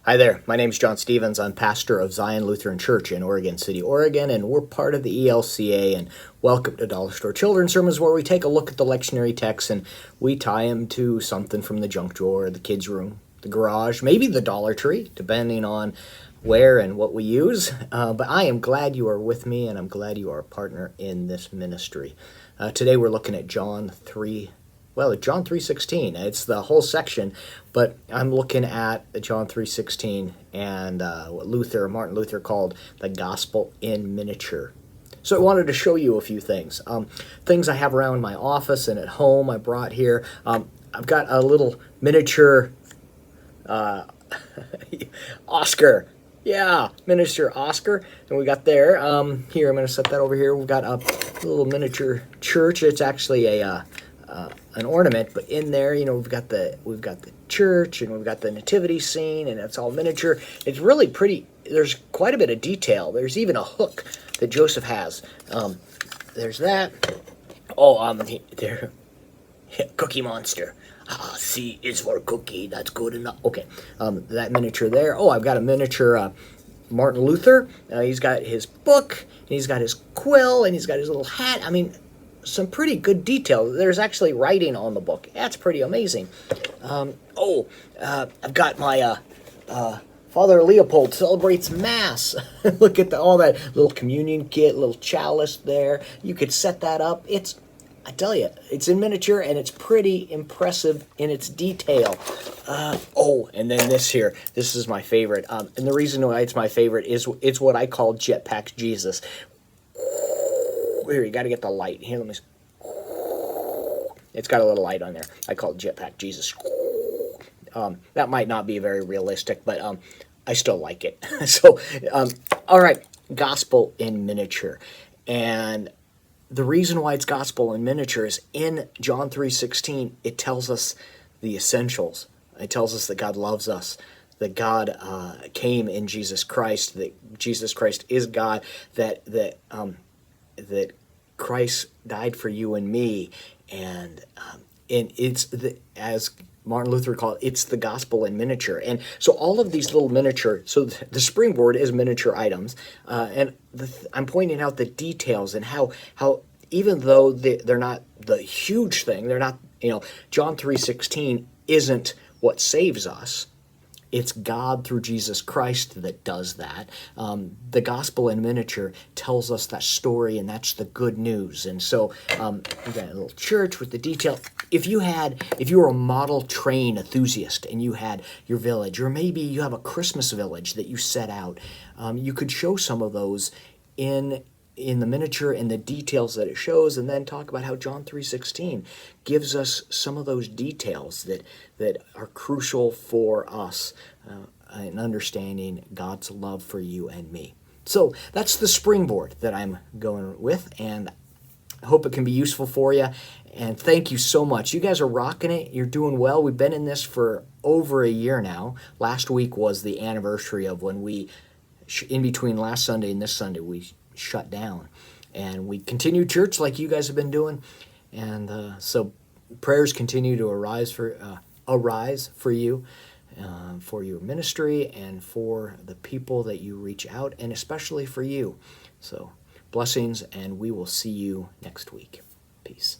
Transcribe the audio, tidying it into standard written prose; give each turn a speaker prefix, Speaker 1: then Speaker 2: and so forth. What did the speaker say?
Speaker 1: Hi there, my name is John Stevens. I'm pastor of Zion Lutheran Church in Oregon City, Oregon, and we're part of the ELCA, and welcome to Dollar Store Children's Sermons, where we take a look at the lectionary text and we tie them to something from the junk drawer, the kids' room, the garage, maybe the Dollar Tree, depending on where and what we use. But I am glad you are with me, and I'm glad you are a partner in this ministry. Today we're looking at John 3:16. It's the whole section, but I'm looking at John 3:16 and what Martin Luther called the gospel in miniature. So I wanted to show you a few things. Things I have around my office and at home I brought here. I've got a little miniature Oscar. Yeah, miniature Oscar. And we got there. Here, I'm going to set that over here. We've got a little miniature church. It's actually an ornament, but in there, we've got the church and we've got the nativity scene, and it's all miniature. It's really pretty. There's quite a bit of detail. There's even a hook that Joseph has. There's that. There, Cookie Monster. C is for cookie. That's good enough. Okay, that miniature there. Oh, I've got a miniature Martin Luther. He's got his book, and he's got his quill, and he's got his little hat. I mean, some pretty good detail. There's actually writing on the book. That's pretty amazing. I've got my Father Leopold celebrates Mass. Look at all that little communion kit, little chalice there. You could set that up. I tell you, it's in miniature and it's pretty impressive in its detail. And then this here. This is my favorite. And the reason why it's my favorite is it's what I call Jetpack Jesus. Here, you got to get the light. Here, let me. It's got a little light on there. I call it Jetpack Jesus. That might not be very realistic, but I still like it. So, all right, gospel in miniature, and the reason why it's gospel in miniature is in John 3:16. It tells us the essentials. It tells us that God loves us, that God came in Jesus Christ, that Jesus Christ is God, that Christ died for you and me, and it's as Martin Luther called it, it's the gospel in miniature. And so all of these little miniature, so the springboard is miniature items, and I'm pointing out the details and how even though they're not the huge thing, they're not, John 3:16 isn't what saves us. It's God through Jesus Christ that does that. The gospel in miniature tells us that story, and that's the good news. And so we got a little church with the detail. If you were a model train enthusiast and you had your village, or maybe you have a Christmas village that you set out, you could show some of those in the miniature and the details that it shows, and then talk about how John 3:16 gives us some of those details that are crucial for us in understanding God's love for you and me. So that's the springboard that I'm going with, and I hope it can be useful for you. And thank you so much. You guys are rocking it. You're doing well. We've been in this for over a year now. Last week was the anniversary of when we, in between last Sunday and this Sunday, we shut down, and we continued church like you guys have been doing, and so prayers continue to arise for you, for your ministry, and for the people that you reach out, and especially for you. So blessings, and we will see you next week. Peace.